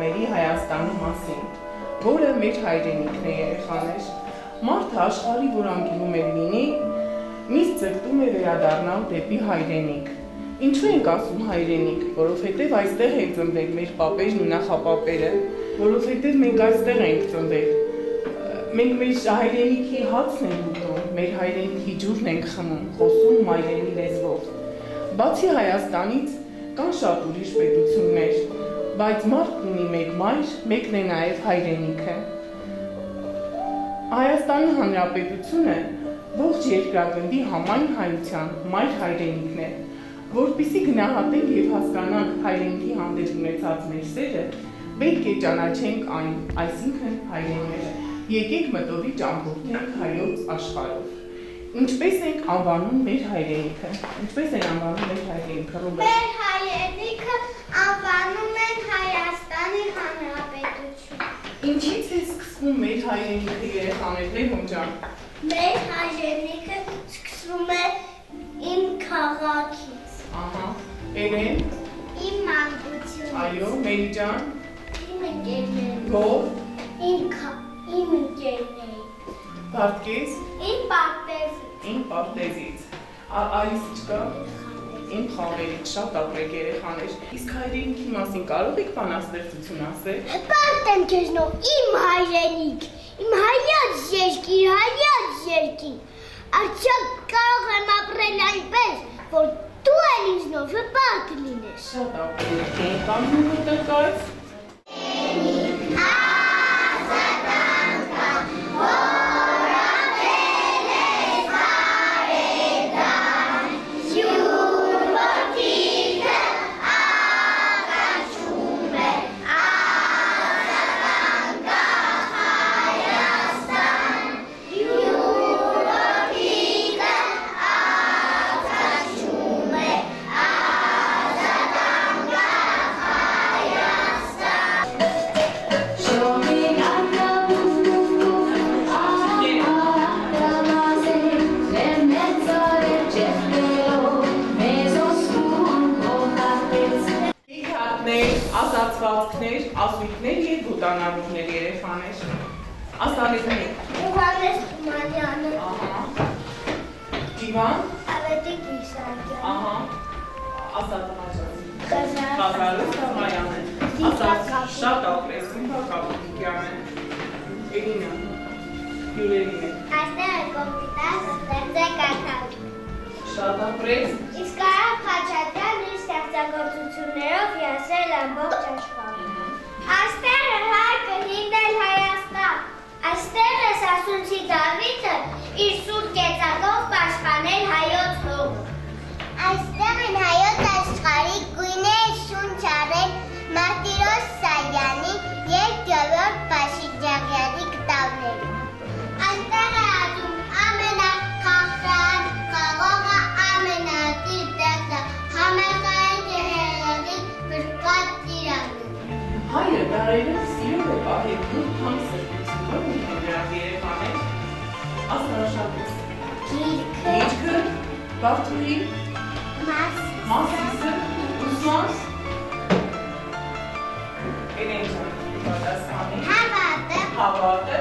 մեր Հայաստանի մասին, որը մեր հայրենիքն է երեխաներ։ Մարդը աշխարհի որ անկինում էր լինի, միշտ ձգտում է վերադառնալ դեպի հայրենիք։ Ինչու ենք ասում հայրենիք, որովհետև այստեղ են ծնվել մեր պապերն ու նախապապերը, որովհետև մենք այստեղ ենք ծնվել։ Մենք մեր հայրենիքի հացն ենք ուտում, մեր հայրենիքի ջուրն ենք խմում, խոսում մայրենի լեզվով։ Բացի Հայաստանից կան շատ ուրիշ պետություններ, բայց մարդն ունի մեկ մայր, մեկն է նաև հայրենիքը։ Հայաստանի Հանրապետությունը ողջ երկրագնդի համայն հայության մայր հայրենիքն է, որպեսզի գնահատենք և հասկանանք հայրենիքի հանդեպ ունեցած մեր սերը, պետք է ճանաչենք այն, այսինքն հայրենիքը։ Եկեք մտովի ճամփորդենք հայոց աշխարհով։ Ինչպես ենք անվանում մեր հայրենիքը։ Ինչպես են անվանում մեր հայրենիքը, Ռոբերտ։ Մեր հայրենիքը անվանում են Հայաստանի Հանրապետություն։ Ինչից է սկսվում մեր հայրենիքը, երեխաներ, Լևոն ջան։ Մեր հայրենիքը սկսվում է իմ քաղաքից։ Ահա, Էրեն։ Իմ մանկությունից։ Այո, Մերի ջան։ Իմ ընկերներից։ Գոհ։ Իմ ընկերներից։ Բարտկես։ Իմ պարտեզից։ Իմ պարտեզից։ Արիս չկա։ Իմ խաղերից, շատ ապրեք երեխաներ։ Իսկ հայրենիքի մասին կարող եք բանաստեղծություն ասել։ Հպարտ եմ քեզնով, իմ հայրենիք, իմ հայաց երկիր, հայաց երկիր։ Արդյոք կարող եմ ապրել այնպես, որ դու էլ ինձնով հպարտ լինես։ Շատ ապրեք, կամ տնկայց։ Ասացվածքներ, ասույթներ և ոտանավորներ երեխաներ։ Ասալետներ։ Հովհաննես Թումանյանը։ Ահա։ Ջիվան։ Ավետիք Իսահակյանը։ Ահա։ Ասատմաջան։ Ղազարոս Թամարյանը։ Ասած շատ ապրես, Զիվա Կապուտիկյանը։ Էլինա։ Յուրելին է։ Այստեղ է կոմպիտասը ստեղծեք ակալ։ Շատ ապրես։ Իսկ Արաբ Խաչատրյանն իր ստեղծագործություններով հիասել ամբողջ աշխարհը։ Այստեղ է հայկը հիմնել Հայաստան։ Այստեղ է Սասունցի Դավիթը իր սուրբ կեցակով պաշտպանել հայոց հողը։ Այստեղ են հայոց աշխարհի գույներ շունչ արել Մարտիրոս Սարյանի և Գևորգ Բաշիջաղյանի կտավները։ Այստեղ է ասում ամենախախրան խաղողը ամենատիր տեղը համերգային ջհեղեղին բրկված ծիրանը։ Հայը դարերով սիրում է պահել նույնքան սրբությունով ու դրանց երեխաներ։ Ասնարաշատես։ Գիրքը, Բաղթուհի, Մասիսը, Ուսմանս, Էրեն ջան, պատասխանի։ Հավատը,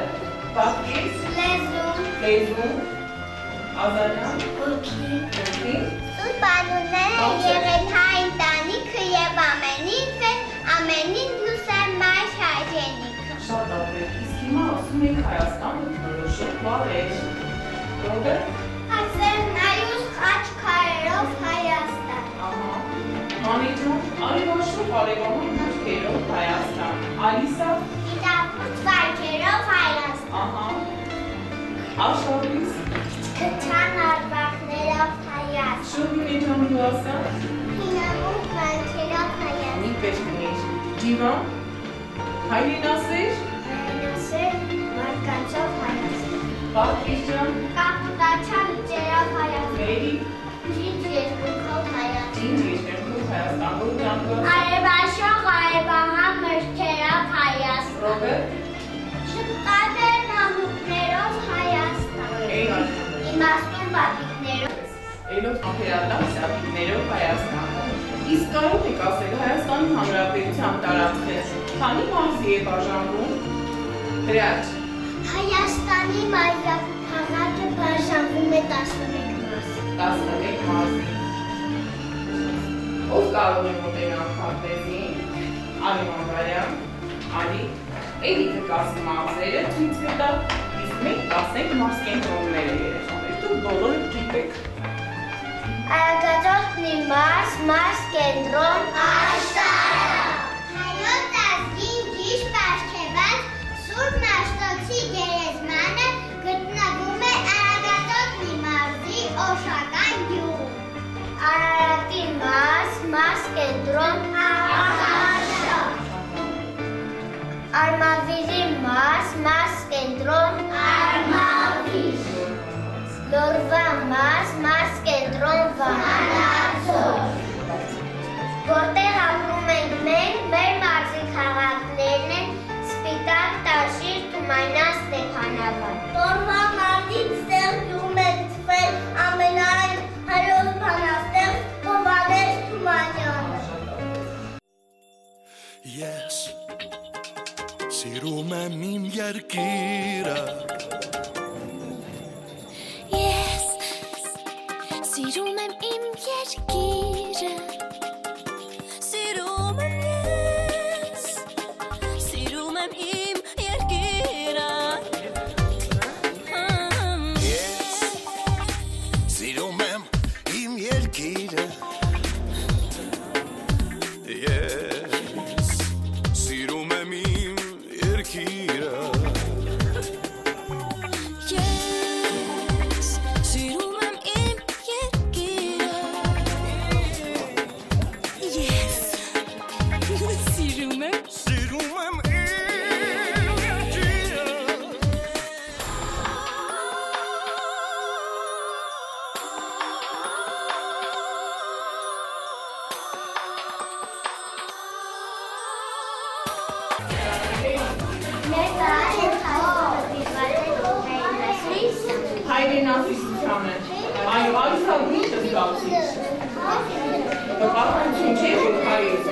Բաղկես, Լեզուն, Ազարյան, Հոգի։ Հոգի, Անունները եղել հայ ընտանիքը և ամենին լուսել մայր հայրենիքը։ շատ ապրեք, իսկ հիմա ասում ենք Հայաստանը որոշող բառեր։ Ռոբերտ։ Ասերնայուս խաչքարերով Հայաստան։ Ահա։ Մանիջան, արևաշուր արևամուտ մուտքերով Հայաստան։ Ալիսա։ Գիտապուց վայքերով Հայաստան։ Ահա։ Աշավիս։ Քթան արվախներով Հայաստան։ Շուբինի ջան դու ասա։ Հինամուտ վայքերով Հայաստան։ Ինքեր կնիր։ Ջիվան։ Հայրեն ասեր։ Հայրենասեր մարկանցով Հայաստան։ Բաղկես ջան։ Կապուտաչան իջերով Հայաստան։ Մերի։ Ջինջ երկունքով Հայաստան։ Ջինջ երկրում Հայաստան, որ ջանքով։ Արևաշող արևահամ մրգերով Հայաստան։ Ռոբերտ։ Շպտատեր նամուկներով Հայաստան։ Էյ։ Իմաստուն բատիկներով։ Էլոց մապերատան սապիկներով Հայաստան։ Իսկ կարող եք ասել Հայաստանի Հանրապետության տարածքը քանի մարզի է բաժանվում։ Հրաչ։ Հայաստանի մայրաքաղաքը բաժանվում է 11 մարզի։ 11 մարզի։ Ով կարող է մոտենալ քարտեզին։ Արման Վարյան, Ալի, Էրիկը կասի մարզերը ցույց կտա, իսկ մենք կասենք մարզ կենտրոնները երեխաներ, դուք բոլորը գիտեք։ Արագածոտնի մարզ կենտրոն աշտարը։ Հայոց ազգին ճիշտ պարգևած Սուրբ Մաշտոցի գերեզմանը գտնվում է Արագածոտնի մարզի Օշական գյուղում։ Արարատի մարզ կենտրոն աշտարը։ Արմավիրի մարզ կենտրոն Արմավիր։ Լորվա մարզ կենտրոն Վանաձոր։ Որտեղ ապրում ենք մենք, մեր մարզի քաղաքներն են Սպիտակ, Տաշիր, Թումանյան, Ստեփանավար։ Լորվա մարզից ստեղծում է ծվել ամենայն հայոց բանաստեղծ Հովհաննես Թումանյանը։ Ես սիրում եմ իմ երկիրը Սիրում եմ իմ երկիրը, սիրում եմ ես, սիրում եմ իմ երկիրը, Ես սիրում եմ իմ երկիրը Ես սիրում եմ իմ երկիրը Հայրենասիրությանը, այո, այսա գույնը զգացիր։ Բաղարություն չէ, որ հայ ես։